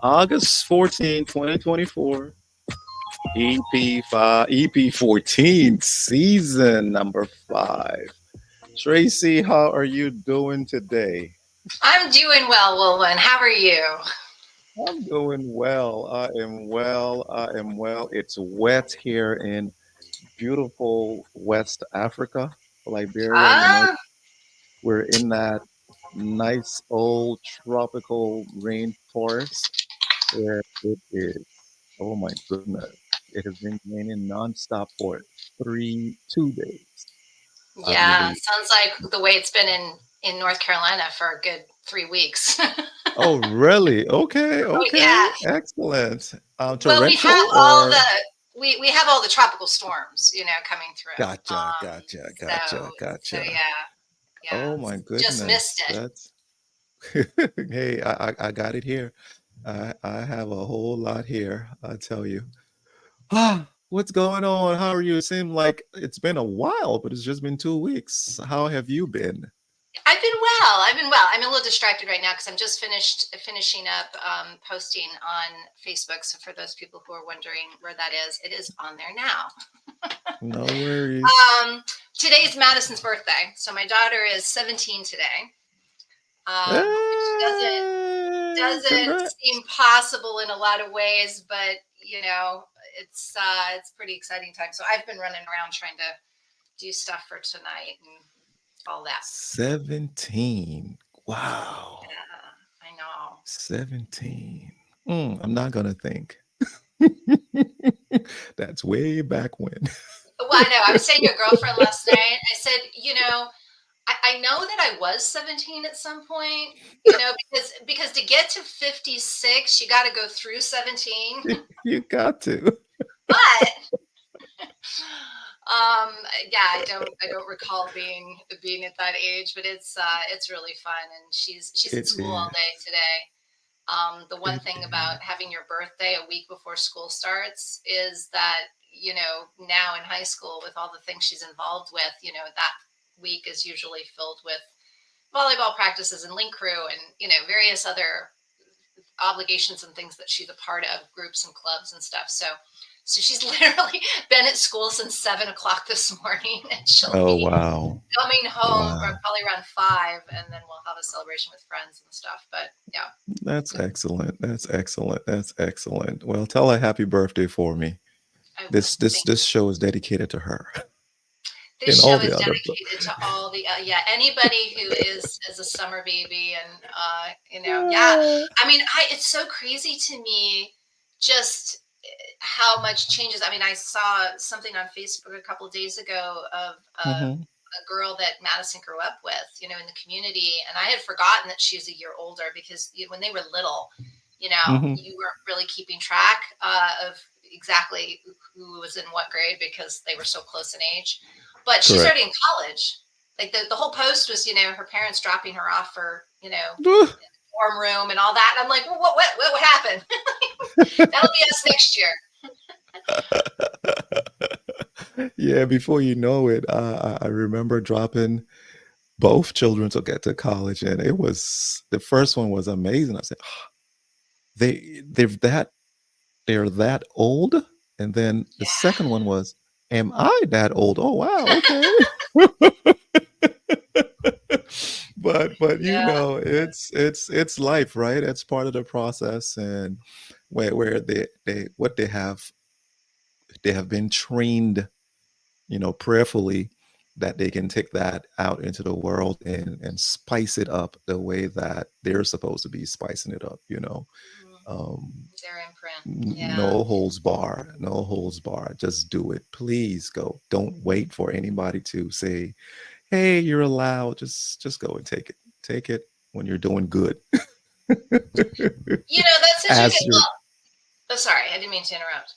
August 14, 2024. EP5, EP14, season number 5. Tracy, how are you doing today? I'm doing well, Wilwin. How are you? I'm doing well. I am well. I am well. It's wet here in beautiful West Africa, Liberia. You know, Ah, we're in that nice old tropical rainforest where it is. Oh my goodness. It has been raining nonstop for 2 days, I yeah. believe. Sounds like the way it's been in North Carolina for a good 3 weeks. Oh, really? Okay, Oh okay. yeah. Excellent. Well, we Torrential have all or the we have all the tropical storms, coming through. gotcha, gotcha, gotcha, So gotcha. yeah. Oh my Just goodness. missed it. That's hey, I got it here. I have a whole lot here, I tell you. Ah, what's going on? How are you? It seemed like it's been a while, but it's just been 2 weeks. How have you been? I've been well. I've been well. I'm a little distracted right now because I'm just finishing up posting on Facebook. So for those people who are wondering where that is, it is on there now. No worries. Today's Madison's birthday, so my daughter is 17 today, which doesn't Congrats. seem possible in a lot of ways, but it's pretty exciting time. So I've been running around trying to do stuff for tonight and all that. 17. Wow. Yeah, I know. 17. I'm not gonna think. That's way back when. Well, I know. I was saying to your girlfriend last night. I said, I know that I was 17 at some point, because to get to 56, you got to go through 17. You got to. But yeah, I don't recall being at that age, but it's really fun, and she's in It school all is. day today. The one It thing is. about having your birthday a week before school starts is that, now in high school with all the things she's involved with, that week is usually filled with volleyball practices and link crew and, various other obligations and things that she's a part of, groups and clubs and stuff. So she's literally been at school since 7 o'clock this morning, and she'll Oh be wow. coming home Wow. probably around 5, and then we'll have a celebration with friends and stuff. But yeah, That's excellent. That's excellent. That's excellent. Well, tell her happy birthday for me. I will. This show is dedicated to her and This all show the is other. dedicated to all the anybody who is a summer baby, and yeah. I mean, it's so crazy to me just how much changes. I mean, I saw something on Facebook a couple of days ago of Mhm. a girl that Madison grew up with, in the community, and I had forgotten that she was a year older because when they were little, Mhm. you weren't really keeping track of exactly who was in what grade because they were so close in age. But she's Correct. already in college. Like the whole post was, her parents dropping her off for, dorm room and all that. And I'm like, well, what happened? That'll be us next year. Yeah, before you know it, I remember dropping both children to get to college, and it was the first one was amazing. I said, they're that old, and then the second Yeah. one was, am I that old? Oh wow, okay. But Yeah. it's life, right? It's part of the process, and where they what they have been trained, prayerfully, that they can take that out into the world and spice it up the way that they're supposed to be spicing it up. Mhm. Um, Their imprint. Yeah. no holds bar, no holds bar. Just do it. Please go. Don't wait for anybody to say, "Hey, you're allowed." Just go and take it. Take it when you're doing good. That's such a As good. you're Well, oh, sorry, I didn't mean to interrupt.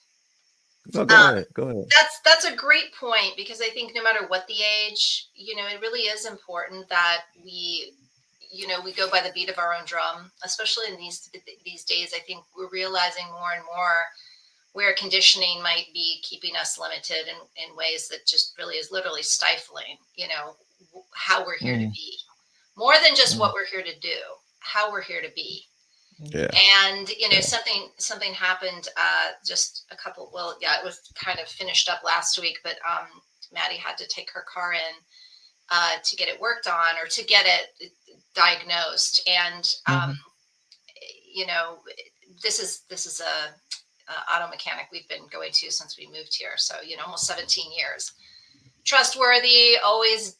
no, go Um, ahead. Go ahead. that's a great point because I think no matter what the age, it really is important that we go by the beat of our own drum, especially in these days. I think we're realizing more and more where conditioning might be keeping us limited in ways that just really is literally stifling, how we're here to Mm, be. More than just mm, what we're here to do, how we're here to be. yeah. And Yeah. something happened just a couple. Well, yeah, it was kind of finished up last week, but Maddie had to take her car in to get it worked on or to get it diagnosed. And Hmm. you know, this is a auto mechanic we've been going to since we moved here. So almost 17 years. Trustworthy, always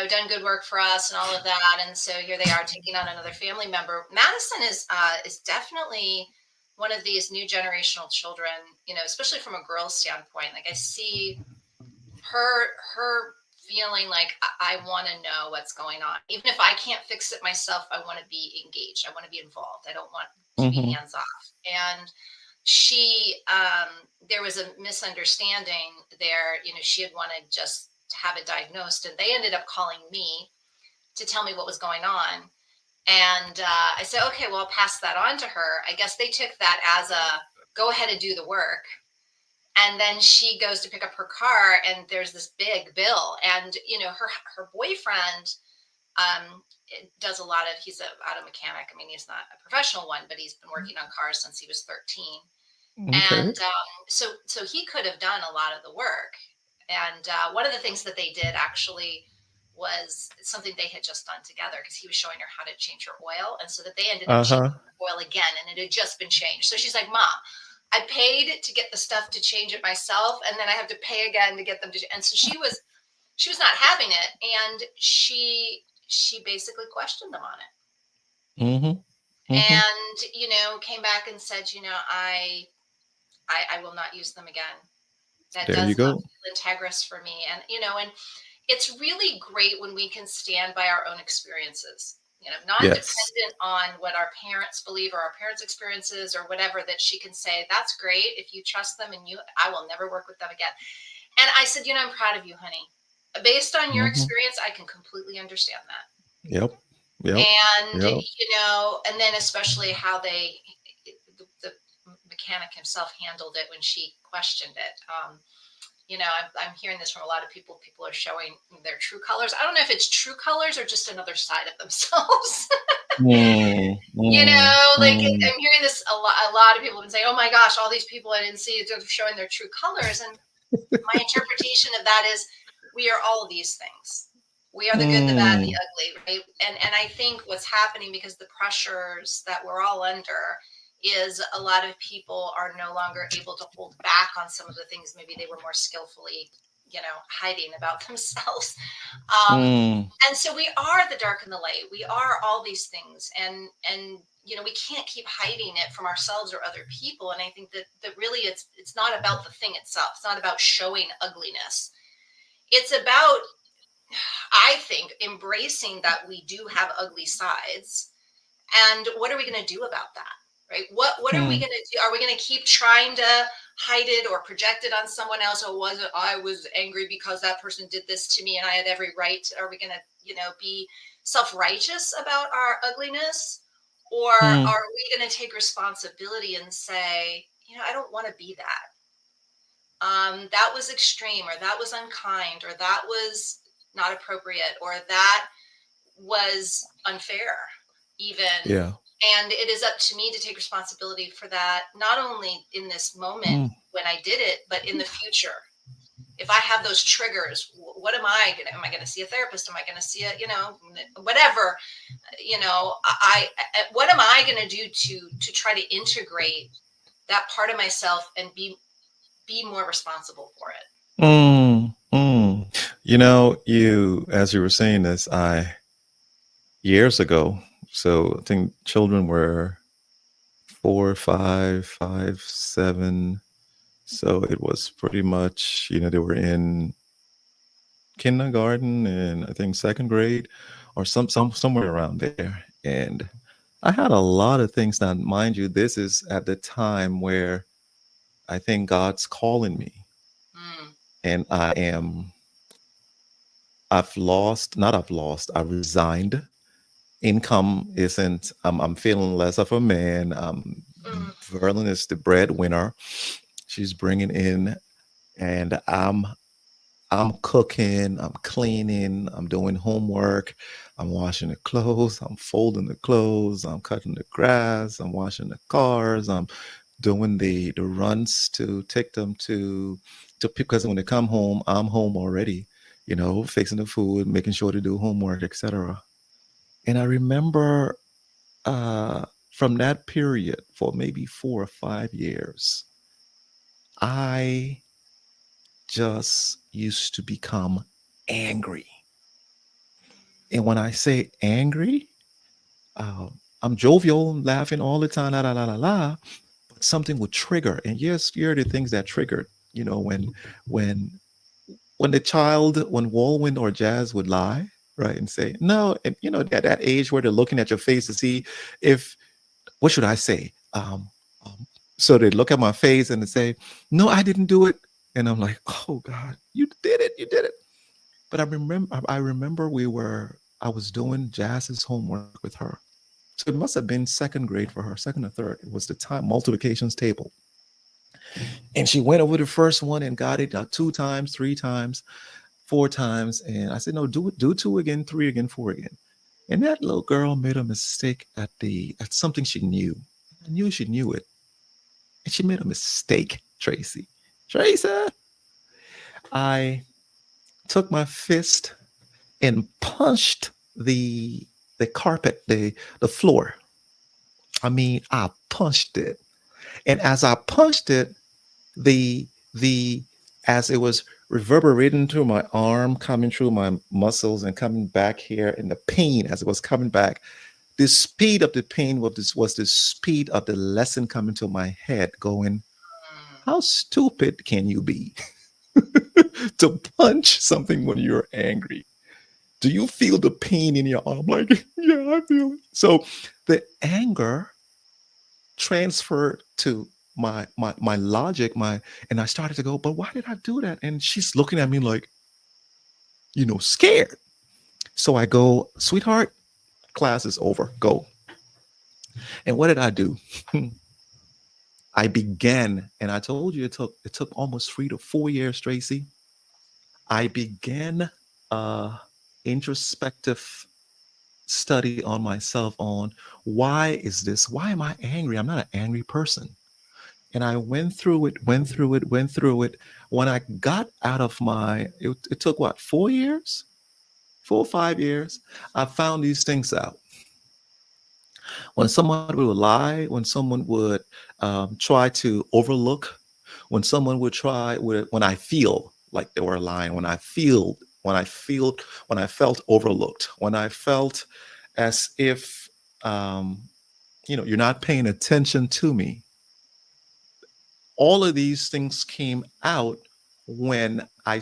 done good work for us and all of that. And so here they are taking on another family member. Madison is definitely one of these new generational children. Especially from a girl's standpoint. Like I see her feeling like I want to know what's going on, even if I can't fix it myself. I want to be engaged. I want to be involved. I don't want to be Hmm. hands off. And she there was a misunderstanding there. She had wanted just to have it diagnosed, and they ended up calling me to tell me what was going on. And I said, okay, well, I'll pass that on to her. I guess they took that as a go ahead and do the work. And then she goes to pick up her car, and there's this big bill. And her boyfriend does a lot of. He's a auto mechanic. I mean, he's not a professional one, but he's been working on cars since he was 13. Okay. And so he could have done a lot of the work. And one of the things that they did actually was something they had just done together because he was showing her how to change her oil, and so that they ended up changing Uh-huh. the oil again, and it had just been changed. So she's like, "Mom, I paid to get the stuff to change it myself, and then I have to pay again to get them to." And so she was not having it, and she basically questioned them on it, Hmm. Hmm. and came back and said, I will not use them again. That There you does not go. feel integrous for me. And it's really great when we can stand by our own experiences, not Yes. dependent on what our parents believe or our parents' experiences or whatever, that she can say, that's great. If you trust them and I will never work with them again. And I said, I'm proud of you, honey. Based on your Hmm. experience, I can completely understand that. Yep. Yep. And Yep. and then especially how the mechanic himself handled it when she questioned it. I'm hearing this from a lot of people. People are showing their true colors. I don't know if it's true colors or just another side of themselves. Mm, mm, Like mm, I'm hearing this a lot. A lot of people have been saying, "Oh my gosh, all these people I didn't see are showing their true colors." And my interpretation of that is, we are all of these things. We are the good, the bad, the mm, ugly, right? And I think what's happening, because the pressures that we're all under, is a lot of people are no longer able to hold back on some of the things maybe they were more skillfully, hiding about themselves. Um, mm, and so we are the dark and the light. We are all these things, and we can't keep hiding it from ourselves or other people. And I think that really it's not about the thing itself. It's not about showing ugliness. It's about, I think, embracing that we do have ugly sides, and what are we going to do about that? right? What are we Hmm. going to do? Are we going to keep trying to hide it or project it on someone else? Or was it I was angry because that person did this to me and I had every right? Are we going to, be self-righteous about our ugliness? Or Hmm. are we going to take responsibility and say, I don't want to be that. That was extreme, or that was unkind, or that was not appropriate, or that was unfair, even. Yeah. And it is up to me to take responsibility for that, not only in this moment Hmm. when I did it, but in the future. If I have those triggers, what am I going to, am I going to see a therapist? Am I going to see a, whatever, what am I going to do to try to integrate that part of myself and be more responsible for it? Mm, mm. As you were saying this, years ago, so I think children were 4, 5, 5, 7. So it was pretty much, they were in kindergarten and I think second grade or somewhere around there. And I had a lot of things now, mind you, this is at the time where I think God's calling me. Mm, And I've resigned. Income isn't, I'm feeling less of a man. mm, Verlin is the breadwinner. She's bringing in, and I'm cooking, I'm cleaning, I'm doing homework, I'm washing the clothes, I'm folding the clothes, I'm cutting the grass, I'm washing the cars, I'm doing the runs to take them to because when they come home, I'm home already, fixing the food, making sure to do homework, etc. And I remember from that period for maybe 4 or 5 years, I just used to become angry. And when I say angry, I'm jovial, laughing all the time, la la la la la. But something would trigger, and yes, here are the things that triggered. When when when Walwyn or Jazz would lie, right, and say no, and at that age where they're looking at your face to see if what should I say? Um, so they look at my face and they say, "No, I didn't do it," and I'm like, "Oh God, you did it! You did it!" But I remember I was doing Jazz's homework with her. So it must have been second grade for her, second or third. It was the time multiplications table. And she went over the first one and got it 2 times, 3 times, 4 times. And I said, no, do two again, three again, four again. And that little girl made a mistake at something she knew. I knew she knew it. And she made a mistake, Tracy. Tracy, I took my fist and punched the carpet, the floor. I mean, I punched it. And as I punched it, the the as it was reverberating through my arm, coming through my muscles and coming back here, and the pain as it was coming back, the speed of the pain was the speed of the lesson coming to my head, going, mm. how stupid can you be to punch something when you're angry? Do you feel the pain in your arm? Like, yeah, I feel it. So the anger transferred to my logic, and I started to go, but why did I do that? And she's looking at me like, scared. So I go, sweetheart, class is over. Go. And what did I do? I began, and I told you it took almost 3 to 4 years, Tracy. I began a introspective study on myself on why is this? Why am I angry? I'm not an angry person. And I went through it, went through it, went through it. When I got out of it took what, 4 years, 4 or 5 years. I found these things out. When someone would lie, when someone would try to overlook, when I feel like they were lying, when I felt overlooked, when I felt as if you're not paying attention to me, all of these things came out when I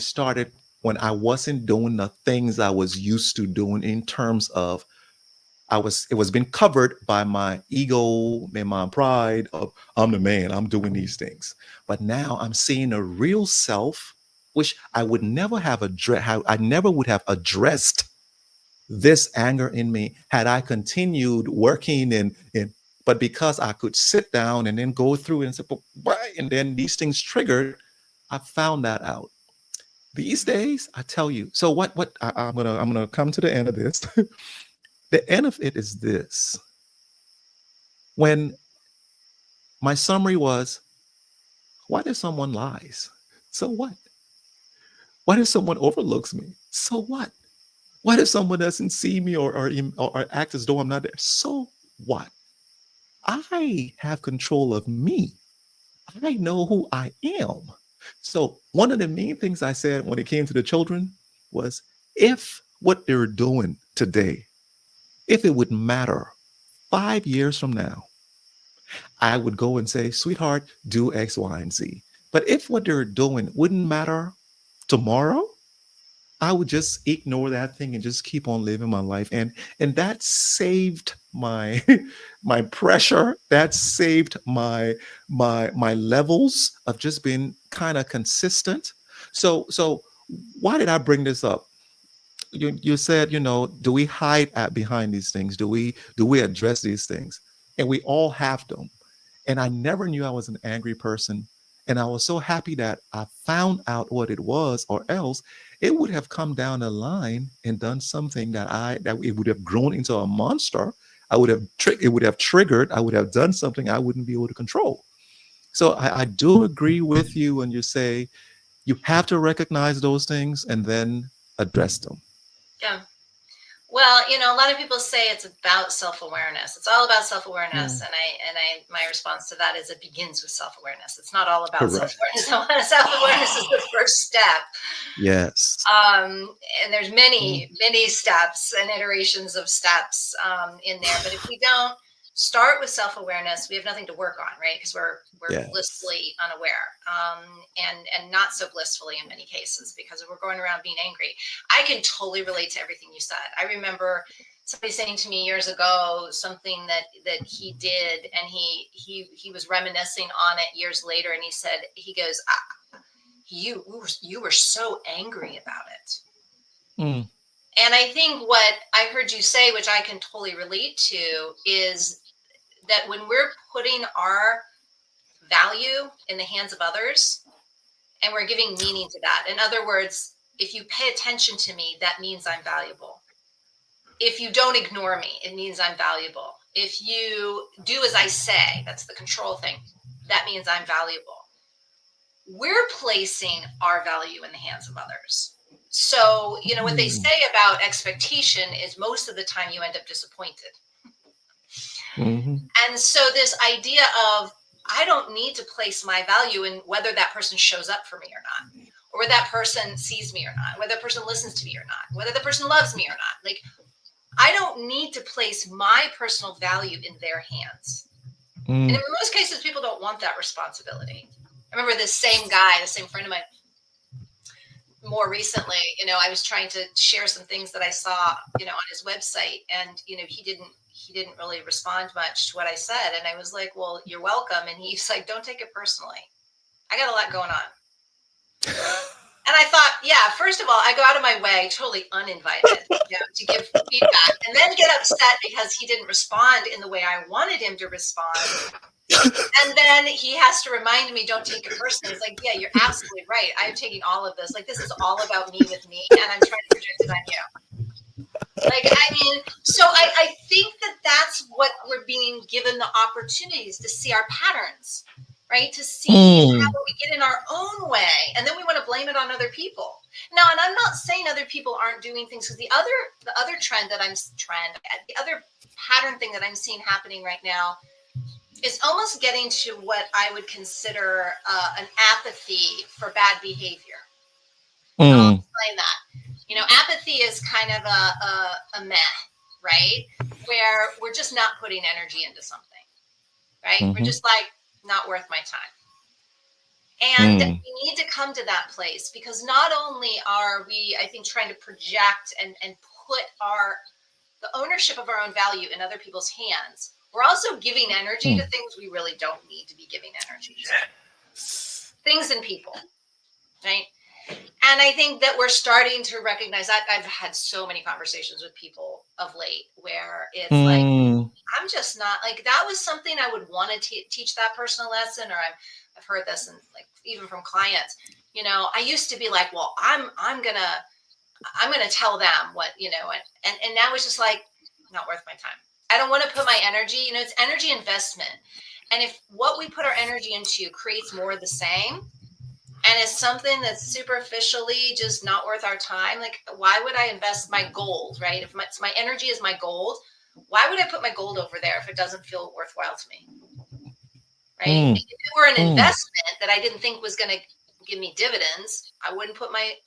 wasn't doing the things I was used to doing in terms of it was being covered by my ego and my pride of I'm the man, I'm doing these things. But now I'm seeing a real self, which I would never have I never would have addressed this anger in me had I continued working but because I could sit down and then go through and say, but why? And then these things triggered, I found that out. These days, I tell you. So I'm gonna come to the end of this. The end of it is this. When my summary was, what if someone lies? So what? What if someone overlooks me? So what? What if someone doesn't see me or act as though I'm not there? So what? I have control of me. I know who I am. So one of the main things I said when it came to the children was, if what they're doing today, if it would matter 5 years from now, I would go and say, sweetheart, do X, Y, and Z. But if what they're doing wouldn't matter tomorrow, I would just ignore that thing and just keep on living my life. And that saved my my pressure. That saved my levels of just being kind of consistent. So why did I bring this up? You said, do we hide behind these things? Do we address these things? And we all have them. And I never knew I was an angry person. And I was so happy that I found out what it was, or else it would have come down the line and done something that it would have grown into a monster. It would have triggered, I would have done something I wouldn't be able to control. So I do agree with you when you say you have to recognize those things and then address them. Yeah. Well, a lot of people say it's about self-awareness. It's all about self-awareness. My response to that is it begins with self-awareness. It's not all about Correct. self-awareness. Self-awareness is the first step. Yes. And there's many steps and iterations of steps in there. But if we don't start with self-awareness, we have nothing to work on, right? Because we're Yes. blissfully unaware, and not so blissfully in many cases, because we're going around being angry. I can totally relate to everything you said. I remember somebody saying to me years ago something that he did, and he was reminiscing on it years later, and he goes, you were so angry about it. Mm. And I think what I heard you say, which I can totally relate to, is that when we're putting our value in the hands of others and we're giving meaning to that. In other words, if you pay attention to me, that means I'm valuable. If you don't ignore me, it means I'm valuable. If you do as I say, that's the control thing, that means I'm valuable. We're placing our value in the hands of others. So, what they say about expectation is most of the time you end up disappointed. Mm-hmm. And so this idea of, I don't need to place my value in whether that person shows up for me or not, or whether that person sees me or not, whether that person listens to me or not, whether the person loves me or not. Like, I don't need to place my personal value in their hands. And in most cases, people don't want that responsibility. I remember this same guy, the same friend of mine, more recently, I was trying to share some things that I saw, on his website, and, he didn't really respond much to what I said. And I was like, well, you're welcome. And he's like, don't take it personally. I got a lot going on. And I thought, yeah, first of all, I go out of my way, totally uninvited, to give feedback, and then get upset because he didn't respond in the way I wanted him to respond. And then he has to remind me, don't take it personally. It's like, yeah, you're absolutely right. I'm taking all of this. Like, this is all about me with me, and I'm trying to project it on you. Like, so I think that that's what we're being given, the opportunities to see our patterns, right? To see how we get in our own way, and then we want to blame it on other people. Now, and I'm not saying other people aren't doing things, because the other the other pattern thing that I'm seeing happening right now is almost getting to what I would consider an apathy for bad behavior. I'll explain that. Apathy is kind of a meh, right? Where we're just not putting energy into something, right? We're just like, not worth my time. And we need to come to that place, because not only are we, I think, trying to project and put the ownership of our own value in other people's hands, we're also giving energy to things we really don't need to be giving energy to. Things and people, right? And I think that we're starting to recognize that. I've had so many conversations with people of late where it's like, I'm just not like, that was something I would want to teach that person a lesson, or I've heard this, and like even from clients, you know, I used to be like, well, I'm gonna tell them what, you know, and now it's just like, not worth my time. I don't want to put my energy, you know, it's energy investment. And if what we put our energy into creates more of the same, and it's something that's superficially just not worth our time, like, why would I invest my gold, right? If my energy is my gold, why would I put my gold over there if it doesn't feel worthwhile to me, right? If it were an investment that I didn't think was going to give me dividends, I wouldn't put my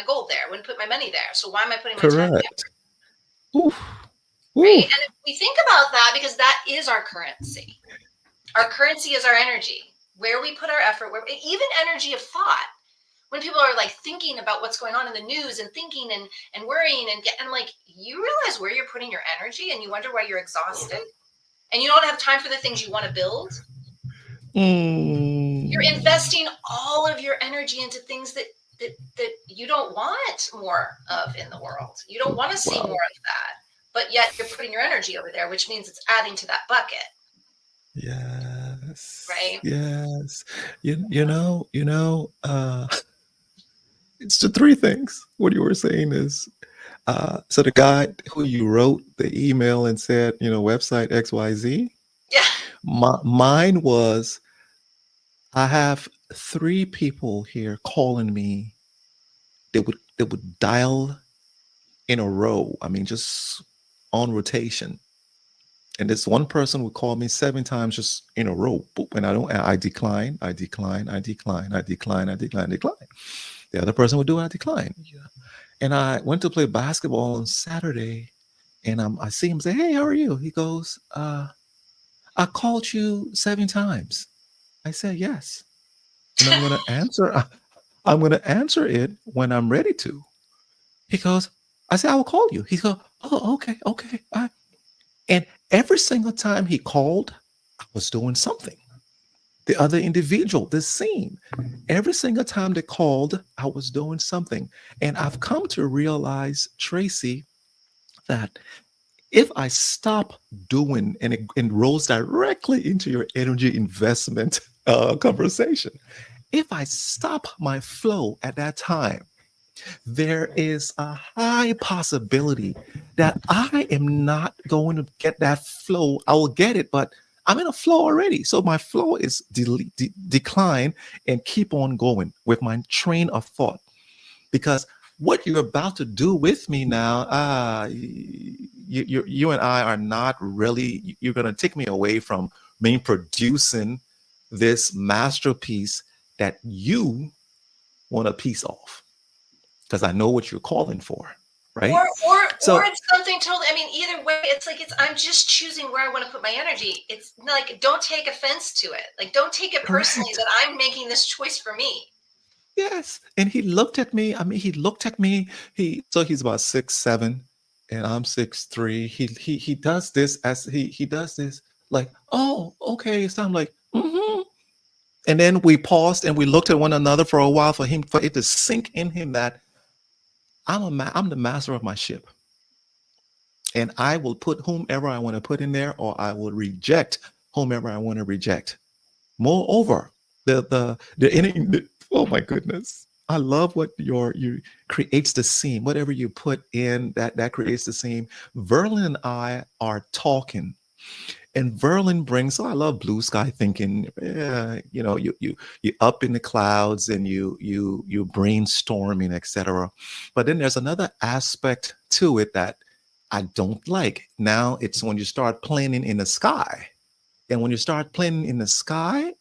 gold there. I wouldn't put my money there. So why am I putting my time there? Oof. Right? And if we think about that, because that is our currency. Our currency is our energy. Where we put our effort, even energy of thought. When people are like thinking about what's going on in the news and thinking and worrying and like, you realize where you're putting your energy, and you wonder why you're exhausted and you don't have time for the things you want to build. You're investing all of your energy into things that you don't want more of in the world. You don't want to see more of that, but yet you're putting your energy over there, which means it's adding to that bucket. Yes. Right. Yes. You know, it's the three things. What you were saying is, so the guy who you wrote the email and said, you know, website XYZ. Yeah. Mine was, I have 3 people here calling me. They would dial in a row. I mean, just on rotation. And this one person would call me 7 times just in a row. And I decline. The other person would do it, I decline. And I went to play basketball on Saturday, and I see him say, "Hey, how are you?" He goes, "I called you 7 times." I said, "Yes." And I'm going to answer. I'm going to answer it when I'm ready to. He goes, I said, "I will call you." He goes, "Oh, okay. And every single time he called, I was doing something. The other individual, the same. Every single time they called, I was doing something. And I've come to realize, Tracy, that if I stop doing, and it rolls directly into your energy investment conversation, if I stop my flow at that time, there is a high possibility that I am not going to get that flow. I will get it, but I'm in a flow already. So my flow is decline and keep on going with my train of thought. Because what you're about to do with me now, you and I are not really, you're going to take me away from me producing this masterpiece that you want a piece of. Because I know what you're calling for, right? Or it's something totally, I mean, either way, it's like, I'm just choosing where I want to put my energy. It's like, don't take offense to it. Like, don't take it personally that I'm making this choice for me. Yes. And he looked at me. I mean, he looked at me. So he's about 6'7", and I'm 6'3". He does this as he does this like, "Oh, okay." So I'm like, mm-hmm. And then we paused and we looked at one another for a while for it to sink in him that I'm the master of my ship. And I will put whomever I want to put in there, or I will reject whomever I want to reject. Moreover, oh my goodness, I love what you creates the scene. Whatever you put in, that creates the scene. Verlin and I are talking, and Verlin brings. So I love blue sky thinking. You know, you up in the clouds and you brainstorming, etc. But then there's another aspect to it that I don't like. Now it's when you start planning in the sky. And when you start planning in the sky,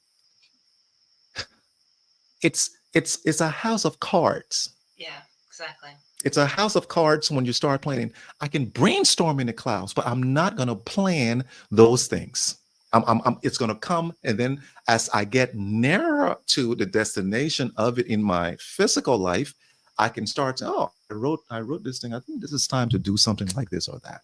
it's a house of cards. Yeah, exactly. It's a house of cards when you start planning. I can brainstorm in the clouds, but I'm not going to plan those things. It's going to come, and then as I get nearer to the destination of it in my physical life, I can start to, I wrote this thing. I think this is time to do something like this or that.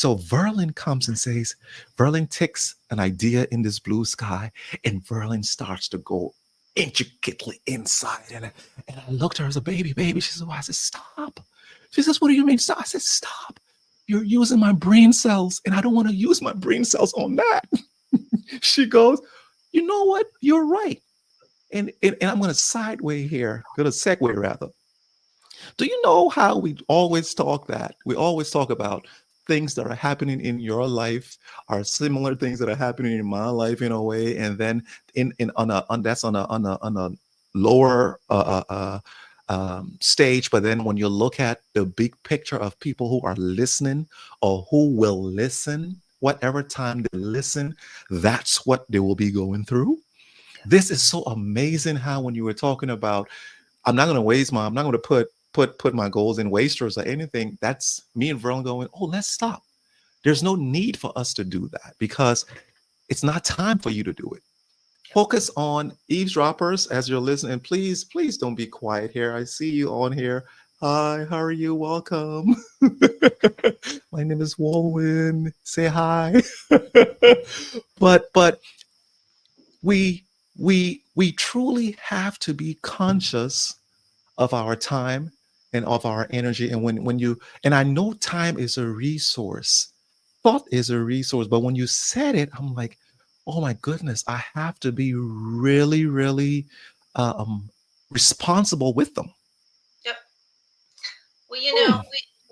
So Verlin comes and says, Verlin takes an idea in this blue sky, and Verlin starts to go intricately inside. And I looked at her as a baby, baby. She says, well, I said, stop. She says, what do you mean? Stop? I said, stop. You're using my brain cells, and I don't want to use my brain cells on that. She goes, you know what? You're right. And I'm going to segue rather. Do you know how we always talk that? We always talk about things that are happening in your life are similar things that are happening in my life in a way, and then in on that's on a lower stage. But then when you look at the big picture of people who are listening or who will listen, whatever time they listen, that's what they will be going through. This is so amazing how when you were talking about, I'm not going to put my goals in wasters or anything. That's me and Verlin going, oh, let's stop. There's no need for us to do that because it's not time for you to do it. Focus on eavesdroppers as you're listening. Please, please don't be quiet here. I see you on here. Hi, how are you? Welcome. My name is Walwyn. Say hi. but we truly have to be conscious of our time and of our energy. And when you, and I know time is a resource, thought is a resource, but when you said it, I'm like, oh my goodness, I have to be really, really responsible with them. Yep. Well,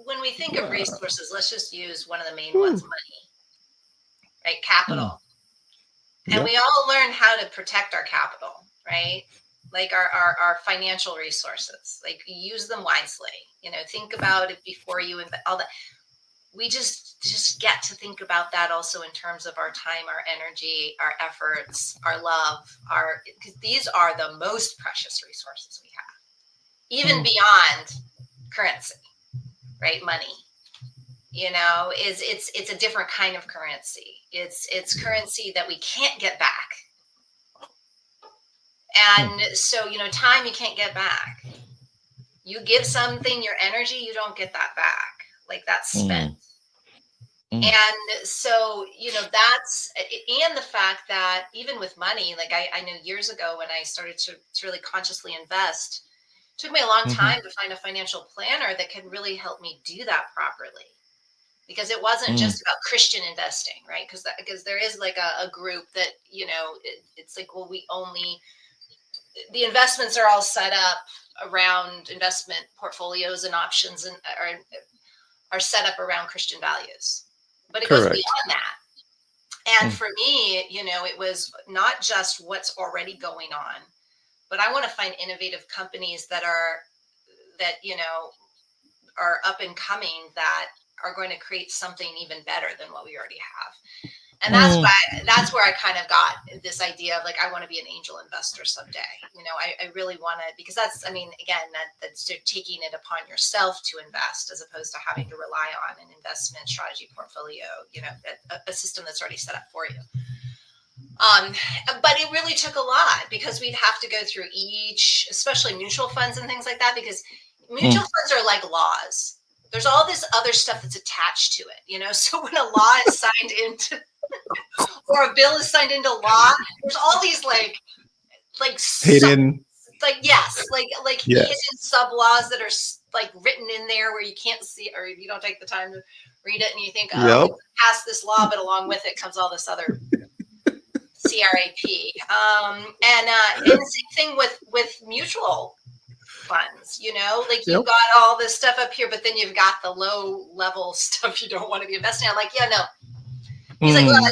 when we think of resources, let's just use one of the main ones, money, right? Capital. And we all learn how to protect our capital, right? Like our financial resources, like use them wisely, think about it before you invest all that. We just get to think about that also in terms of our time, our energy, our efforts, our love, because these are the most precious resources we have, even beyond currency, right? Money, it's a different kind of currency. It's currency that we can't get back. And so, time you can't get back. You give something your energy, you don't get that back. Like that's spent. And so, that's, and the fact that even with money, like I know years ago when I started to really consciously invest, it took me a long time to find a financial planner that could really help me do that properly. Because it wasn't just about Christian investing, right? Because there is like a group that, it's like, well, the investments are all set up around investment portfolios and options and are set up around Christian values. But it goes beyond that. And for me, it was not just what's already going on, but I want to find innovative companies that are up and coming that are going to create something even better than what we already have. And that's where I kind of got this idea of like, I want to be an angel investor someday. I really want to, because that's taking it upon yourself to invest as opposed to having to rely on an investment strategy portfolio, a system that's already set up for you. But it really took a lot because we'd have to go through each, especially mutual funds and things like that, because mutual funds are like laws. There's all this other stuff that's attached to it, so when a law is signed into or a bill is signed into law, there's all these like hidden, hidden sub laws that are like written in there where you can't see, or you don't take the time to read it and you think, pass this law, but along with it comes all this other CRAP. And the same thing with mutual funds, you've got all this stuff up here, but then you've got the low level stuff you don't want to be investing in. I'm like, yeah, no. He's like, well,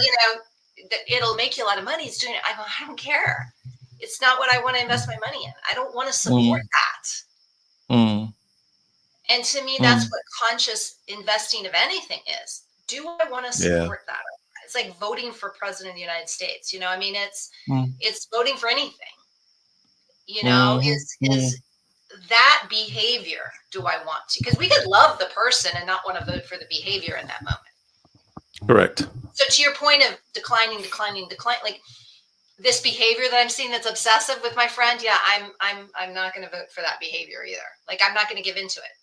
it'll make you a lot of money. It's doing it. I go, I don't care. It's not what I want to invest my money in. I don't want to support that. And to me, that's what conscious investing of anything is. Do I want to support that? It's like voting for president of the United States. It's voting for anything. Is that behavior, do I want to? Because we could love the person and not want to vote for the behavior in that moment. Correct. So to your point of declining, like this behavior that I'm seeing that's obsessive with my friend, I'm not going to vote for that behavior either. Like I'm not going to give into it.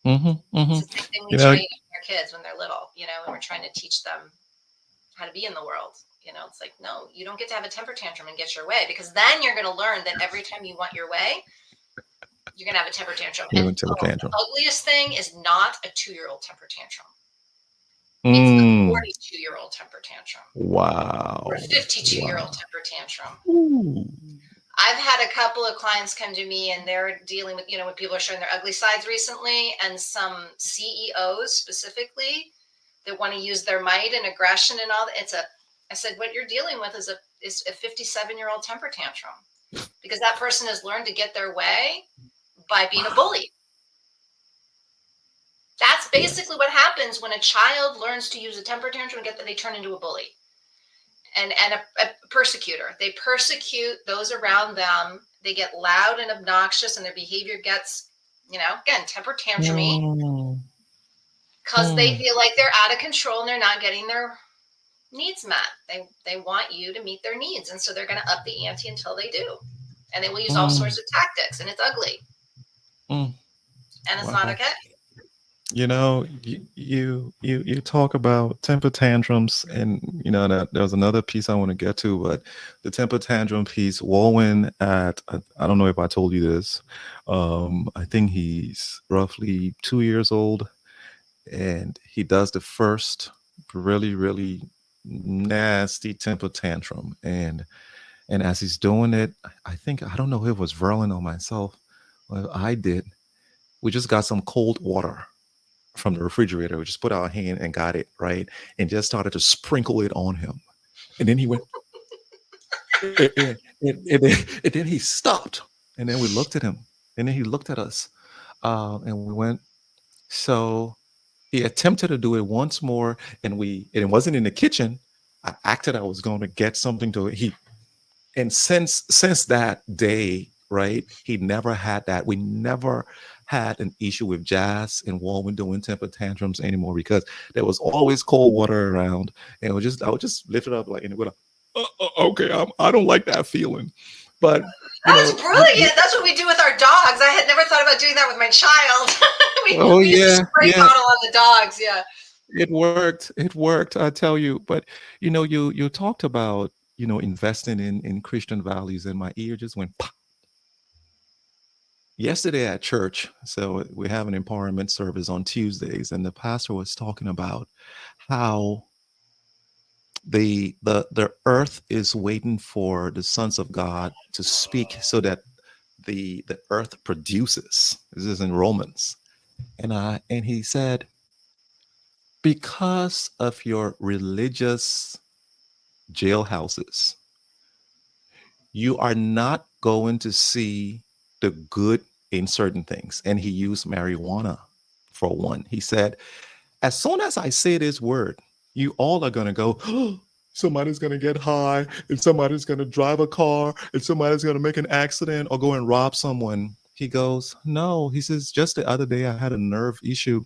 It's the same thing we train in our kids when they're little, and we're trying to teach them how to be in the world. It's like, no, you don't get to have a temper tantrum and get your way, because then you're going to learn that every time you want your way, you're going to have a temper tantrum. You And went to the the tantrum. ugliest thing is not a 2-year-old temper tantrum. It's the Mm, 42-year-old temper tantrum or a wow. 52-year-old Wow. temper tantrum. Ooh. I've had a couple of clients come to me and they're dealing with, when people are showing their ugly sides recently, and some CEOs specifically that want to use their might and aggression and all that. I said, what you're dealing with is a 57-year-old temper tantrum, because that person has learned to get their way by being a bully. That's basically Yes. what happens when a child learns to use a temper tantrum and they turn into a bully and a persecutor. They persecute those around them. They get loud and obnoxious, and their behavior gets, again, temper tantrumy, Mm, because they mm, feel like they're out of control and they're not getting their needs met. They want you to meet their needs, and so they're going to up the ante until they do. And they will use all mm, sorts of tactics, and it's ugly, mm. and it's not Wow. okay. You talk about temper tantrums, and that there's another piece I want to get to, but the temper tantrum piece, Walwyn I don't know if I told you this. I think he's roughly 2 years old, and he does the first really, really nasty temper tantrum, and as he's doing it, I think, I don't know if it was Verlin or myself. Well, I did. We just got some cold water from the refrigerator. We just put our hand and got it right, and just started to sprinkle it on him. And then he went, and then he stopped. And then we looked at him, and then he looked at us, and we went. So he attempted to do it once more, and it wasn't in the kitchen. I acted I was going to get something to he and since that day, right, he never had that. We never had an issue with Jazz and Walwyn doing temper tantrums anymore, because there was always cold water around, and I would just lift it up, like, and it would, okay, I don't like that feeling, but That's you brilliant. That's what we do with our dogs. I had never thought about doing that with my child. oh we use a yeah, spray yeah, bottle on the dogs. Yeah. it worked, I tell you. But you talked about investing in Christian values, and my ear just went pop yesterday at church. So we have an empowerment service on Tuesdays, and the pastor was talking about how the earth is waiting for the sons of God to speak, so that the earth produces. This is in Romans. And he said, because of your religious jailhouses, you are not going to see the good in certain things. And he used marijuana for one. He said, as soon as I say this word, you all are going to go, oh, somebody's going to get high, and somebody's going to drive a car, and somebody's going to make an accident or go and rob someone. He goes, no. He says, just the other day I had a nerve issue.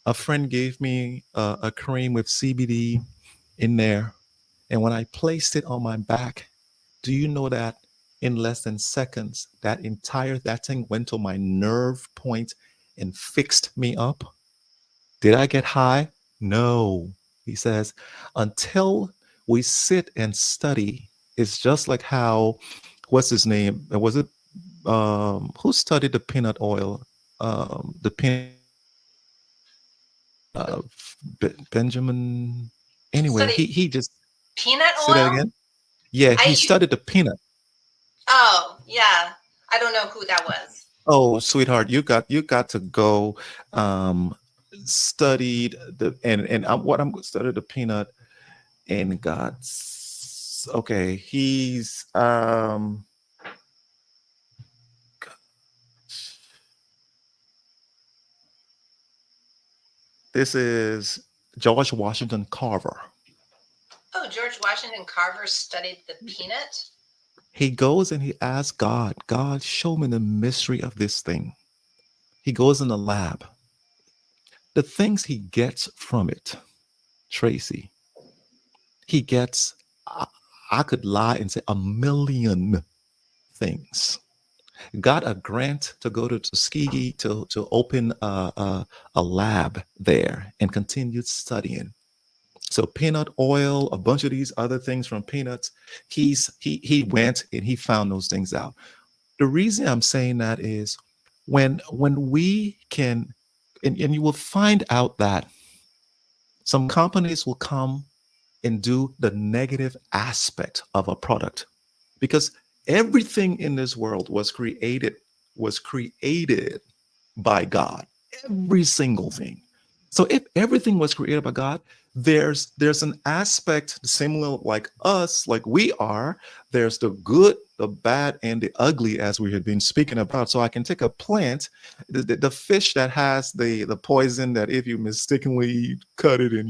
A friend gave me a cream with CBD in there. And when I placed it on my back, do you know that in less than seconds, that thing went to my nerve point and fixed me up? Did I get high? No. He says, until we sit and study, it's just like how, what's his name? Was it, who studied the peanut oil? The peanut, Benjamin. Anyway, Study he just, peanut say that oil. again. Yeah, he I studied the peanut. Oh yeah. I don't know who that was. Oh, sweetheart, you got to go, um studied the and what I'm studied the peanut, and got okay, he's this is George Washington Carver. Oh, George Washington Carver studied the peanut. He goes and he asks God, show me the mystery of this thing. He goes in the lab. The things he gets from it, Tracy, he gets, I, I could lie and say a million things. got a grant to go to Tuskegee to open a lab there and continued studying. So peanut oil, a bunch of these other things from peanuts, he went and he found those things out. The reason I'm saying that is when we can, and you will find out that some companies will come and do the negative aspect of a product, because everything in this world was created by God. Every single thing. So if everything was created by God, there's an aspect similar like us, like we are. There's the good, the bad, and the ugly, as we had been speaking about. So I can take a plant, the fish that has the poison that if you mistakenly cut it and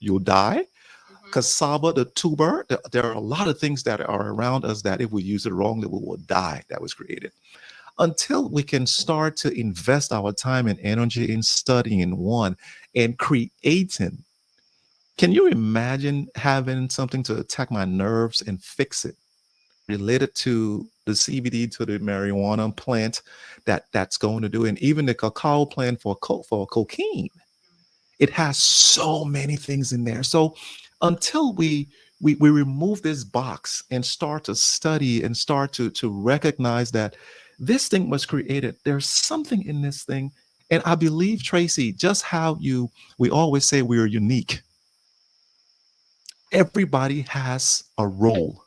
you'll die. Hmm. Cassava, the tuber, there are a lot of things that are around us that if we use it wrongly, we will die. That was created. Until we can start to invest our time and energy in studying one and creating. Can you imagine having something to attack my nerves and fix it related to the CBD, to the marijuana plant that's going to do, and even the cacao plant for cocaine? It has so many things in there. So until we remove this box and start to study and start to recognize that this thing was created, there's something in this thing. And I believe, Tracy, just how we always say we are unique. Everybody has a role.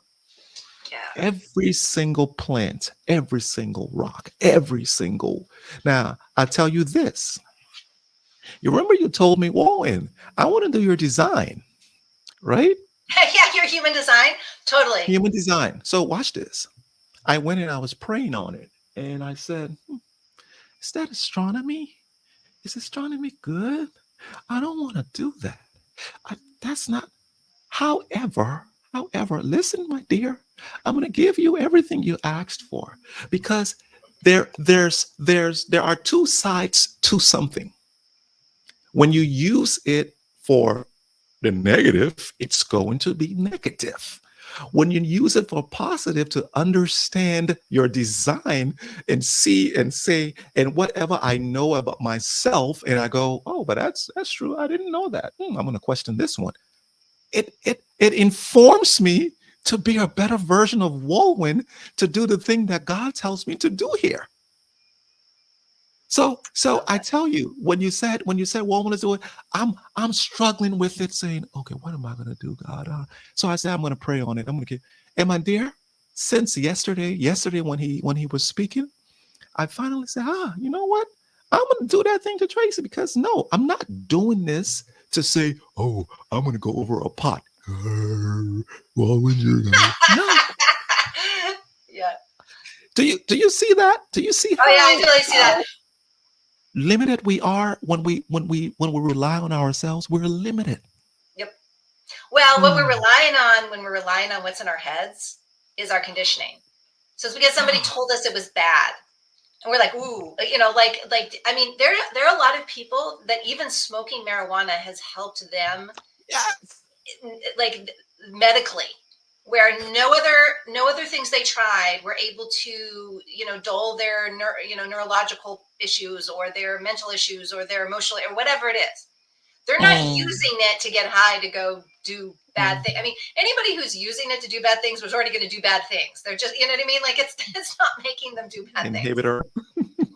Yeah. Every single plant, every single rock, every single. Now, I tell you this. You remember you told me, Warren, I want to do your design, right? Yeah, your human design. Totally. Human design. So watch this. I went and I was praying on it, and I said, "Is that astronomy? Is astronomy good? I don't want to do that. That's not." However, listen, my dear, I'm going to give you everything you asked for, because there are two sides to something. When you use it for the negative, it's going to be negative. When you use it for positive, to understand your design and see and say, and whatever I know about myself, and I go, oh, but that's true. I didn't know that. I'm going to question this one. It informs me to be a better version of Walwyn, to do the thing that God tells me to do here. So Love I that. tell you, when you said, well, I want to do it, I'm struggling with it, saying, okay, what am I gonna do, God? So I said, I'm gonna pray on it. I'm gonna get. And my dear, since yesterday when he was speaking, I finally said, you know what? I'm gonna do that thing to Tracy, because no, I'm not doing this to say, oh, I'm gonna go over a pot. Well, when you're gonna no. Yeah. Do you see that? Do you see Oh yeah, I how totally see that. limited we are when we rely on ourselves? We're limited. Yep. Well, what we're Oh, relying on when we're relying on what's in our heads is our conditioning. So it's because somebody oh, told us it was bad, and we're like, ooh, like. I mean, there are a lot of people that even smoking marijuana has helped them, yes. like medically, where no other things they tried were able to dull their neurological issues or their mental issues or their emotional or whatever it is. They're not Mm, using it to get high to go do bad mm. things. I mean, anybody who's using it to do bad things was already going to do bad things. They're just, you know what I mean? Like it's not making them do bad things. Inhibitor.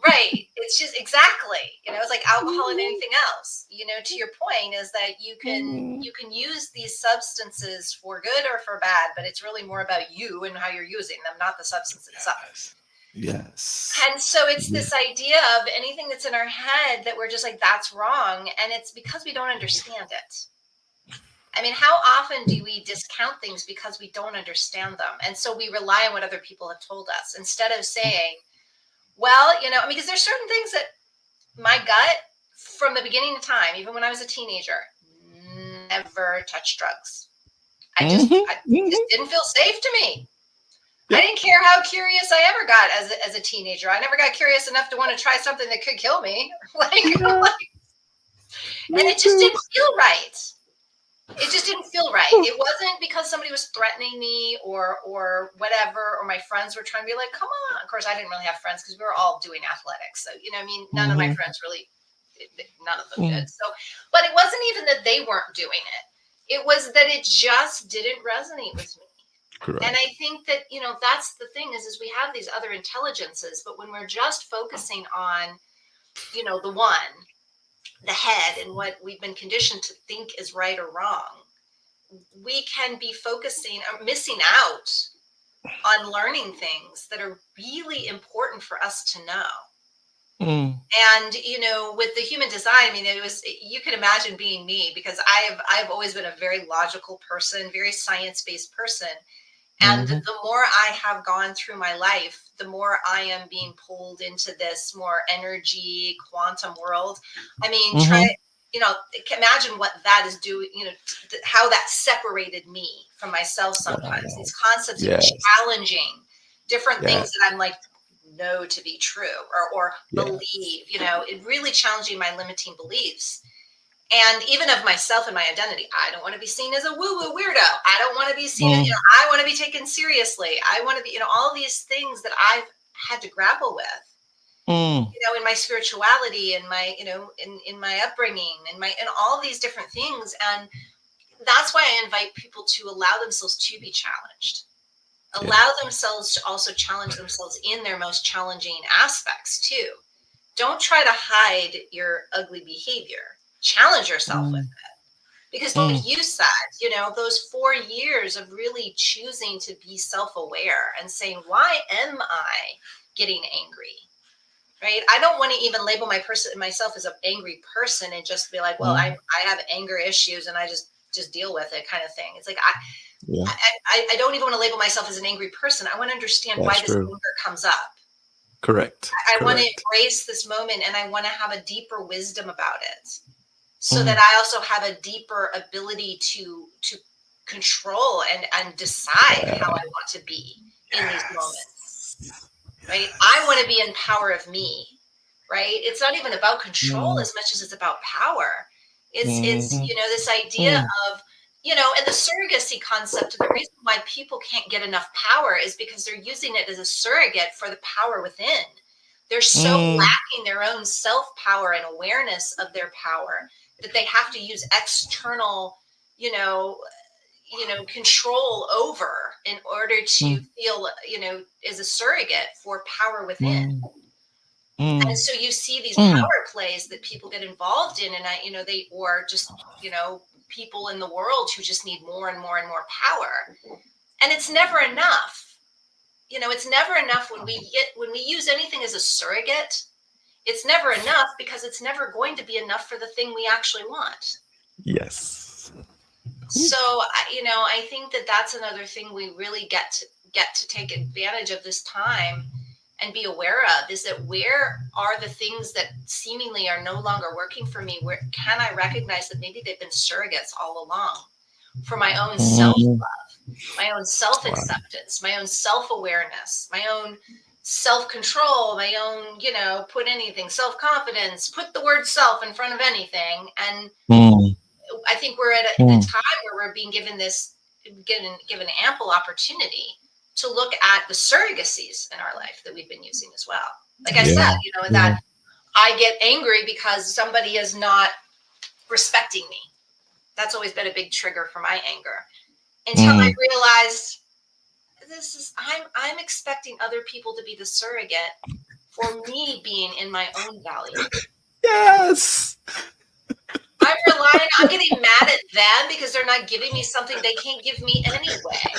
Right. It's just exactly, it's like alcohol and Mm, anything else. To your point is that you can mm. you can use these substances for good or for bad, but it's really more about you and how you're using them, not the substance itself. Yes. Yes. And so it's Yeah. this idea of anything that's in our head that we're just like, that's wrong. And it's because we don't understand it. I mean, how often do we discount things because we don't understand them? And so we rely on what other people have told us instead of saying, well, I mean, because there's certain things that my gut from the beginning of time, even when I was a teenager, never touched drugs. Mhm, I just mhm. didn't feel safe to me. I Yep. didn't care how curious I ever got as a teenager. I never got curious enough to want to try something that could kill me. Yeah, And me it just too. didn't feel right. It just didn't feel right. It wasn't because somebody was threatening me or whatever, or my friends were trying to be like, come on. Of course, I didn't really have friends because we were all doing athletics. So, you know, I mean, none of my Mm-hmm. friends really, none of them Mm. did. So, but it wasn't even that they weren't doing it. It was that it just didn't resonate with me. Correct. And I think that, you know, that's the thing is we have these other intelligences, but when we're just focusing on, you know, the head and what we've been conditioned to think is right or wrong, we can be focusing or missing out on learning things that are really important for us to know. Mm. And, you know, with the human design, I mean, you can imagine being me because I've always been a very logical person, very science-based person. And Mm-hmm. the more I have gone through my life, the more I am being pulled into this more energy quantum world. I mean, Mm-hmm. you know, imagine what that is doing, you know, how that separated me from myself sometimes. Wow. These concepts of Yes. challenging different things Yes. that I'm like, know to be true or Yes. believe, you know, it really challenging my limiting beliefs. And even of myself and my identity, I don't want to be seen as a woo-woo weirdo. I don't want to be seen, Mm. you know, I want to be taken seriously. I want to be, you know, all these things that I've had to grapple with, Mm. you know, in my spirituality and my, you know, in my upbringing and all these different things. And that's why I invite people to allow themselves to be challenged, Yeah. allow themselves to also challenge themselves in their most challenging aspects too. Don't try to hide your ugly behavior. Challenge yourself with Mm. it. Because don't Mm. use that, you know, those 4 years of really choosing to be self-aware and saying, why am I getting angry? Right? I don't want to even label myself as an angry person and just be like, well, Mm. I have anger issues and I just deal with it kind of thing. It's like Yeah. I don't even want to label myself as an angry person. I want to understand why That's this true. anger comes up. Correct. I want to Correct. embrace this moment and I want to have a deeper wisdom about it, so Mm. that I also have a deeper ability to control and decide how I want to be in these moments. Yes. Right? I want to Yes. be in power of me. Right? It's not even about control Mm. as much as it's about power. It's Mm-hmm. you know, this idea Mm. of, you know, and the surrogacy concept, the reason why people can't get enough power is because they're using it as a surrogate for the power within. They're so Mm. lacking their own self-power and awareness of their power that they have to use external, you know, control over in order to Mm. feel, you know, as a surrogate for power within. Mm. And Mm. so you see these Mm. power plays that people get involved in, and you know, they or just, you know, people in the world who just need more and more and more power, and it's never enough. You know, it's never enough when we use anything as a surrogate. It's never enough because it's never going to be enough for the thing we actually want. Yes. So, you know, I think that that's another thing we really get to take advantage of this time and be aware of, is that where are the things that seemingly are no longer working for me? Where can I recognize that maybe they've been surrogates all along for my own Mm. self-love, my own Wow. self-acceptance, my own self-awareness, my own self-control, my own, you know, put anything, self-confidence, put the word self in front of anything. And Mm. I think we're at in a Mm. time where we're being given ample opportunity to look at the surrogacies in our life that we've been using as well. Like I said, Yeah. you know, Yeah. that I get angry because somebody is not respecting me. That's always been a big trigger for my anger. Until I Mm. realized I'm expecting other people to be the surrogate for me being in my own value. Yes. I'm getting mad at them because they're not giving me something they can't give me anyway.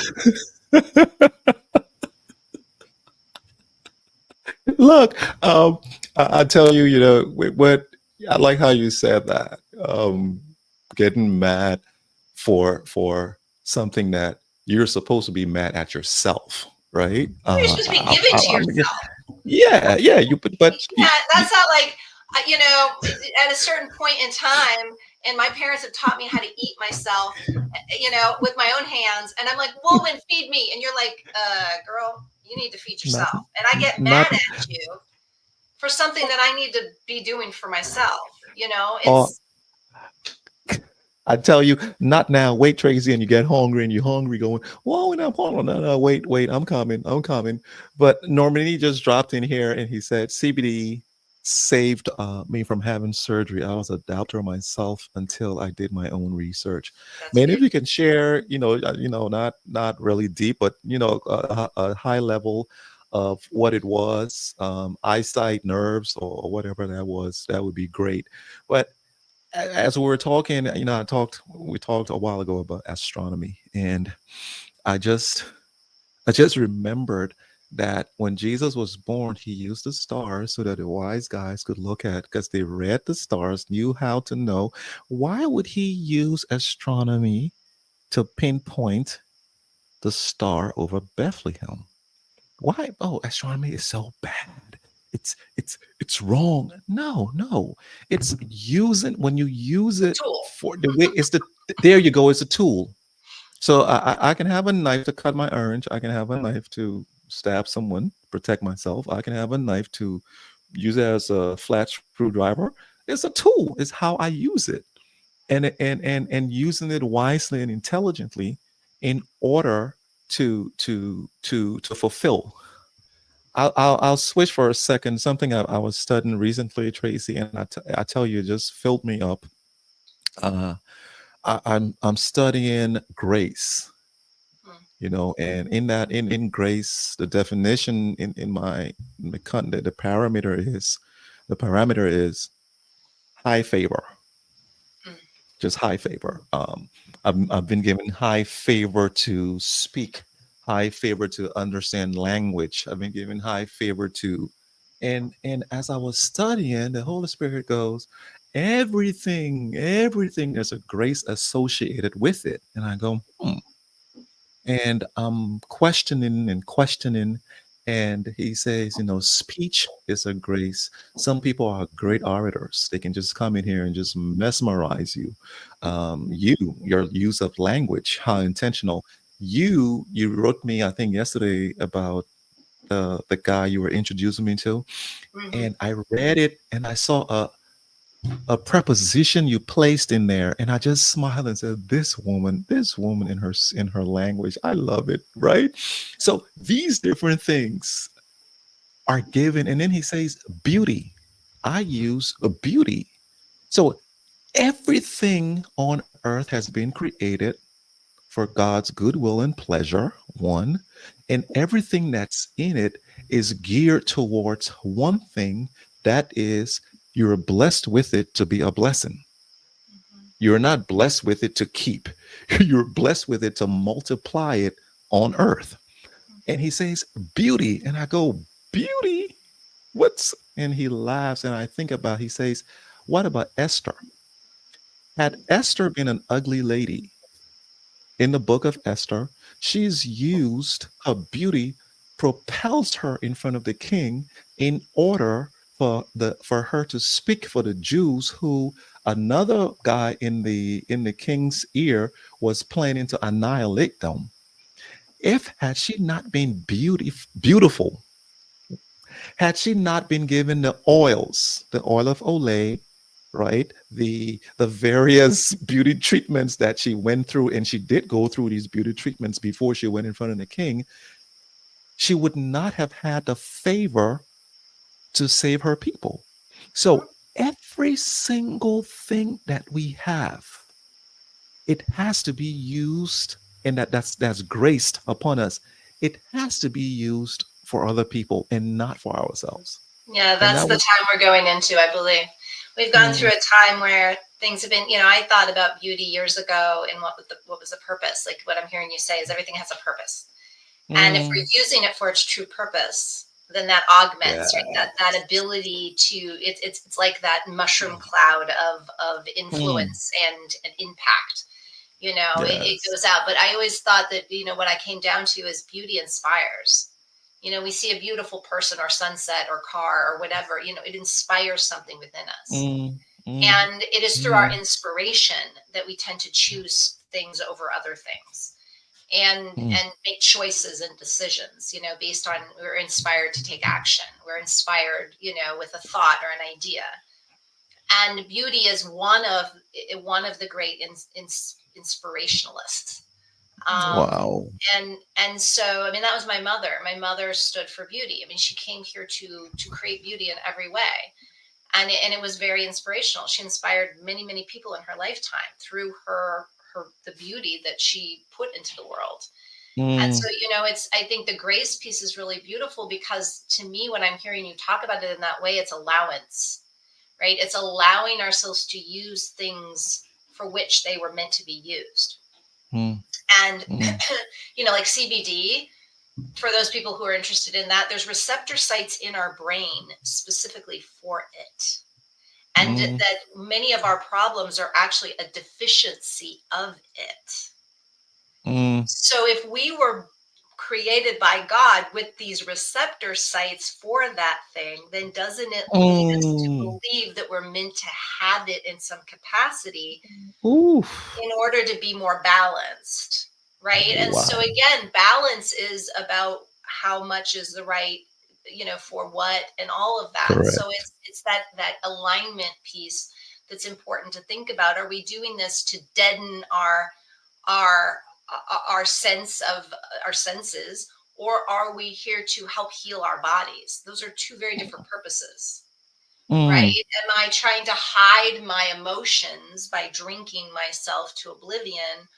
Look, I tell you, you know, what I like how you said that. Getting mad for something that you're supposed to be mad at yourself, right? You're supposed to be giving to Yeah, yourself. yeah. You can't. That's not like, you know, at a certain point in time, and my parents have taught me how to eat myself, you know, with my own hands. And I'm like, woman, feed me. And you're like, girl, you need to feed not, yourself. And I get mad not, at you for something that I need to be doing for myself. You know, or it's I tell you, not now. Wait, Tracy, and you get hungry and you're hungry, going, whoa, and I'm hungry. No, no, wait, wait, I'm coming, I'm coming. But Normandy just dropped in here and he said CBD saved me from having surgery. I was a doubter myself until I did my own research. That's Man, if you beautiful. can share, not really deep, but a high level of what it was, eyesight, nerves, or whatever that was, that would be great. But as we were talking, we talked a while ago about astronomy, and I just, I just remembered that when Jesus was born, he used the stars so that the wise guys could look at, because they read the stars, knew how to know. Why would he use astronomy to pinpoint the star over Bethlehem? Why? Oh, astronomy is so bad. It's wrong. No, no. It's using, when you use It's it a tool. for the way it's the, there you go, it's a tool. So I can have a knife to cut my orange. I can have a knife to stab someone, protect myself. I can have a knife to use it as a flat screwdriver. It's a tool. It's how I use it, and using it wisely and intelligently in order to fulfill. I'll switch for a second. Something I was studying recently, Tracy, and I tell you, it just filled me up. Uh, I'm studying grace, Mm, and in that, in grace, the definition in the the parameter is high favor, mm, just high favor. I've been given high favor to speak, high favor to understand language. I've been given high favor to, and as I was studying, the Holy Spirit goes, everything, there's a grace associated with it. And I go, and I'm questioning and questioning. And he says, speech is a grace. Some people are great orators. They can just come in here and just mesmerize you. Your use of language, how intentional. You wrote me, I think, yesterday about the guy you were introducing me to, mhm. and I read it and I saw a preposition you placed in there, and I just smiled and said, this woman in her language, I love it, right? So these different things are given, and then he says beauty. I use a beauty. So everything on earth has been created for God's goodwill and pleasure, one, and everything that's in it is geared towards one thing, that is, you're blessed with it to be a blessing. Mhm. You're not blessed with it to keep. You're blessed with it to multiply it on earth. And he says, beauty. And I go, beauty? What's, and he laughs. And I think about, he says, what about Esther? Had Esther been an ugly lady in the book of Esther, she's used, her beauty propels her in front of the king in order for her to speak for the Jews, who another guy in the king's ear was planning to annihilate them. If had she not been beautiful, had she not been given the oils, the oil of Olay, right? The various beauty treatments that she went through, and she did go through these beauty treatments before she went in front of the king, she would not have had the favor to save her people. So every single thing that we have, it has to be used, and that's graced upon us. It has to be used for other people and not for ourselves. Yeah, And that's that the was, time we're going into, I believe. We've gone through mm, a time where things have been, I thought about beauty years ago and what was the purpose? Like what I'm hearing you say is everything has a purpose. And if we're mm, using it for its true purpose, then that yeah. augments, right? That ability to it's like that mushroom cloud of Mm, influence and impact. It yes. goes out. But I always thought that, what I came down to is beauty inspires. We see a beautiful person or sunset or car or whatever, it inspires something within us. Mm, mm, And it is through our mm, inspiration that we tend to choose things over other things and mm, make choices and decisions, based on we're inspired to take action. We're inspired, with a thought or an idea. And beauty is one of the great inspirationalists. Um, Wow. and so, I mean, that was my mother. My mother stood for beauty. I mean, she came here to create beauty in every way, and it was very inspirational. She inspired many people in her lifetime through the beauty that she put into the world. And Mm, so, I think the grace piece is really beautiful, because to me, when I'm hearing you talk about it in that way, it's allowance, right? It's allowing ourselves to use things for which they were meant to be used. mm, And, mm, like CBD, for those people who are interested in that, there's receptor sites in our brain specifically for it. And mm, that many of our problems are actually a deficiency of it. mm, So if we were created by God with these receptor sites for that thing, then doesn't it lead us to mm. believe that we're meant to have it in some capacity Oof. in order to be more balanced, right? And so Wow. again, balance is about how much is the right, for what, and all of that. So Correct. it's that alignment piece that's important to think about. Are we doing this to deaden our our sense of our senses, or are we here to help heal our bodies? Those are two very different purposes. Right? Mm, Am I trying to hide my emotions by drinking myself to oblivion?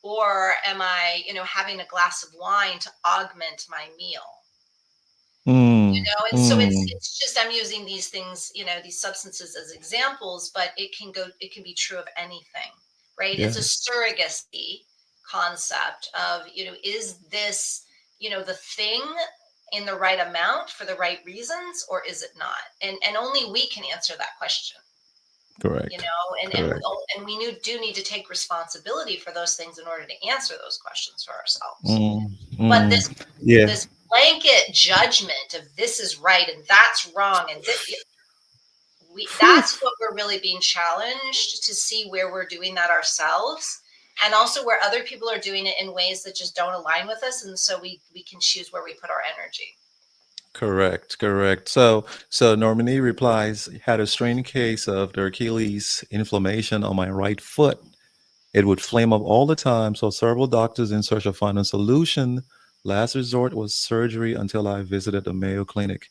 Or am I, having a glass of wine to augment my meal? mm, And so it's mm. it's just, I'm using these things, these substances as examples, but it can be true of anything, right? It's a Yes. surrogacy concept of, is this, the thing in the right amount for the right reasons, or is it not? And only we can answer that question. Correct. Correct. And we do need to take responsibility for those things in order to answer those questions for ourselves. Mm, But mm. this Yeah. this blanket judgment of this is right and that's wrong, and Phew. that's what we're really being challenged to see, where we're doing that ourselves, and also where other people are doing it in ways that just don't align with us, and so we can choose where we put our energy. Correct, correct. So Normani replies, had a strained case of the Achilles inflammation on my right foot. It would flame up all the time, so several doctors in search of finding a solution. Last resort was surgery until I visited the Mayo Clinic.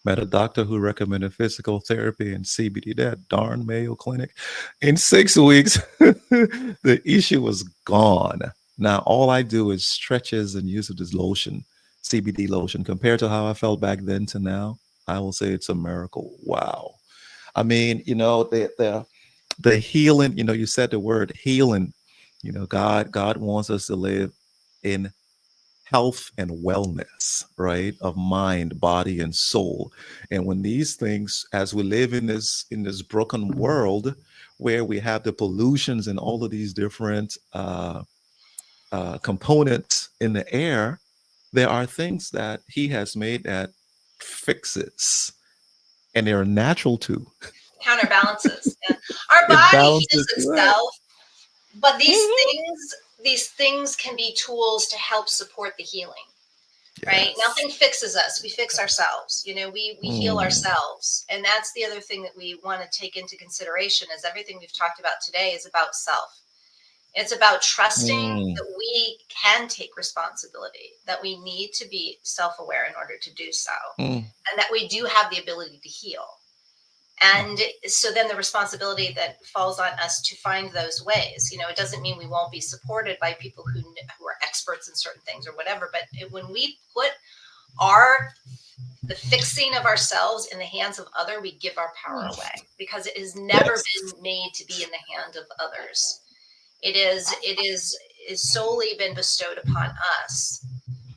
Met a doctor who recommended physical therapy and CBD. That darn Mayo Clinic. In 6 weeks, the issue was gone. Now all I do is stretches and use of this lotion, CBD lotion. Compared to how I felt back then to now, I will say it's a miracle. Wow. I mean, the healing, you said the word healing. God wants us to live in health and wellness, right? Of mind, body, and soul. And when these things, as we live in this broken world where we have the pollutions and all of these different components in the air, there are things that he has made that fixes, and they're natural too. Counterbalances. Yeah. Our It body heals balances, right? itself, but Mhm. these things can be tools to help support the healing. Right? Yes. Nothing fixes us. We fix ourselves. We heal Mm, ourselves. And that's the other thing that we want to take into consideration, is everything we've talked about today is about self. It's about trusting mm, that we can take responsibility, that we need to be self-aware in order to do so, mm. and that we do have the ability to heal. And so then the responsibility that falls on us to find those ways. It doesn't mean we won't be supported by people who are experts in certain things or whatever, but when we put our the fixing of ourselves in the hands of other, we give our power away, because it has never Yes. been made to be in the hand of others. It is solely been bestowed upon us,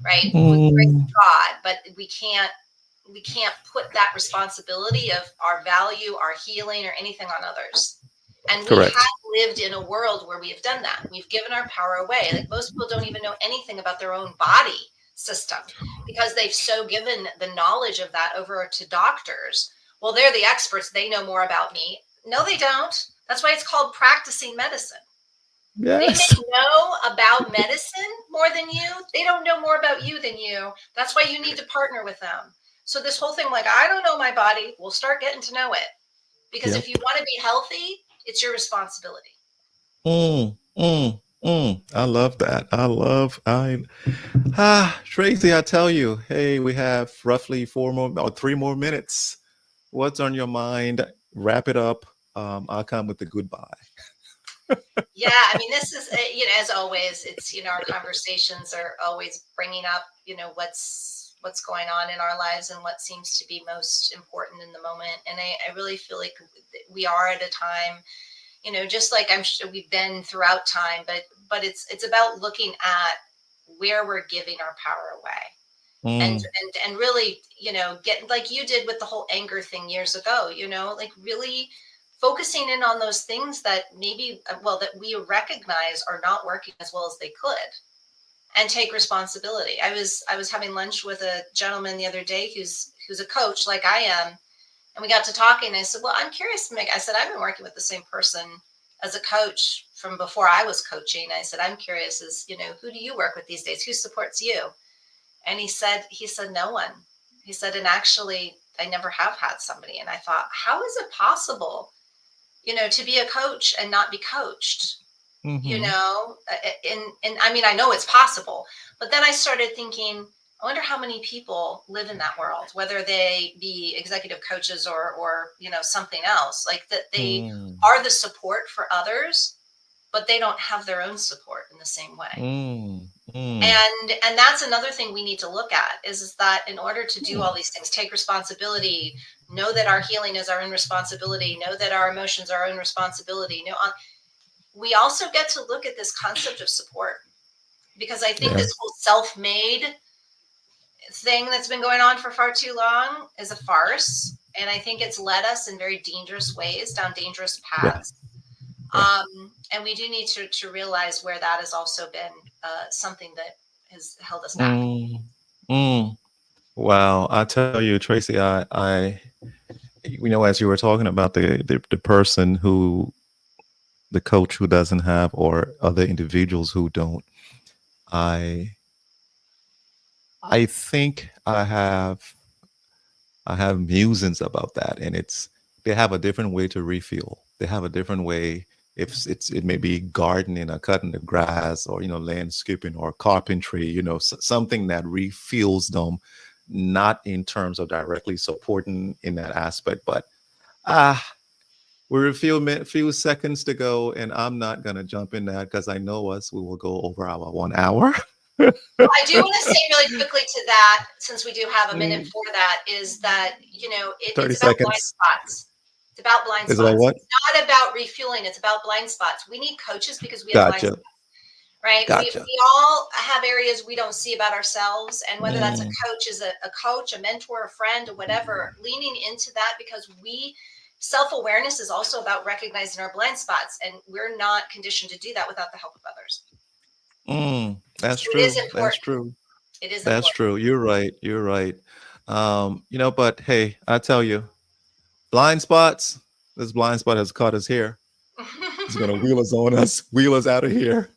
right? With grace Mm, of God, but we can't put that responsibility of our value, our healing, or anything on others. And we correct. have lived in a world where we have done that. We've given our power away. Like, most people don't even know anything about their own body system, because they've so given the knowledge of that over to doctors. Well, they're the experts. They know more about me. No, they don't. That's why it's called practicing medicine. They may Yes. know about medicine more than you. They don't know more about you than you. That's why you need to partner with them. So this whole thing, like, I don't know my body, we'll start getting to know it, Because Yep. if you want to be healthy, it's your responsibility. I love that. Tracy, I tell you, hey, we have roughly 3 more minutes. What's on your mind? Wrap it up. I'll come with the goodbye. Yeah, I mean, this is, as always, it's, our conversations are always bringing up, what's going on in our lives and what seems to be most important in the moment. And I really feel like we are at a time, just like I'm sure we've been throughout time, but it's about looking at where we're giving our power away. And, Mm, and really, get like you did with the whole anger thing years ago, like really focusing in on those things that maybe, that we recognize are not working as well as they could, and take responsibility. I was having lunch with a gentleman the other day who's a coach like I am, and we got to talking. And I said, well, I'm curious, Meg. I said, I've been working with the same person as a coach from before I was coaching. I said, I'm curious, who do you work with these days? Who supports you? And he said, no one. He said, and actually, I never have had somebody. And I thought, how is it possible, to be a coach and not be coached? mm-hmm. And I mean, I know it's possible, but then I started thinking, I wonder how many people live in that world, whether they be executive coaches or something else, like that they Mm, are the support for others, but they don't have their own support in the same way. mm, mm, And that's another thing we need to look at is that in order to do mm. all these things, take responsibility, know that our healing is our own responsibility, know that our emotions are our own responsibility. We also get to look at this concept of support, because I think Yeah. this whole self-made thing that's been going on for far too long is a farce. And I think it's led us in very dangerous ways down dangerous Yeah. paths. Yeah. And we do need to realize where that has also been something that has held us back. Mm, mm. Wow. I tell you, Tracy, as you were talking about the person the coach who doesn't have, or other individuals who don't, I, I think I have musings about that, and they have a different way to refuel. They have a different way. If it may be gardening or cutting the grass, or landscaping or carpentry, something that refuels them, not in terms of directly supporting in that aspect, but ah, we're a few seconds to go, and I'm not gonna jump in that because I know us. We will go over our 1 hour. Well, I do want to say really quickly to that, since we do have a minute Mm, for that, is that, 30 it's about blind seconds. spots. It's about blind Is about spots. what? It's not about refueling. It's about blind spots. We need coaches because we have blind Gotcha. spots, right? Gotcha. We all have areas we don't see about ourselves. And whether that's a Mm, coach, is a coach, a mentor, a friend, or whatever, leaning into that, because self-awareness is also about recognizing our blind spots. And we're not conditioned to do that without the help of others. that's So it is true. That's important. true. It is That's important. true. You're right. You're right. But hey, I tell you, blind spots. This blind spot has caught us here. It's gonna wheel us on us, wheel us out of here.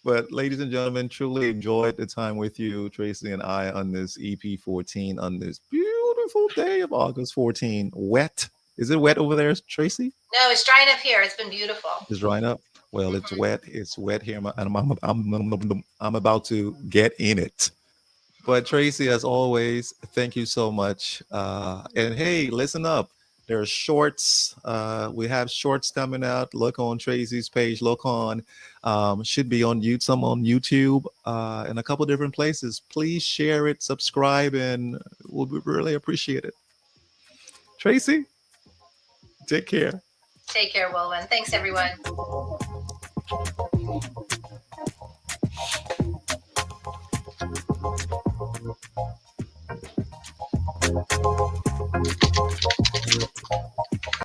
But ladies and gentlemen, truly enjoyed the time with you, Tracy and I, on this EP14, on this beautiful day of August 14. Wet. Is it wet over there, Tracy? No, it's drying up here. It's been beautiful. It's drying up. Well, it's Mhm. wet. It's wet here. I'm about to get in it. But Tracy, as always, thank you so much. And hey, listen up. There's shorts. We have shorts coming out. Look on Tracy's page. Look on, should be on YouTube, some on YouTube, and a couple different places. Please share it, subscribe, and we'll really appreciate it. Tracy, take care. Take care, Wolven. Thanks, everyone.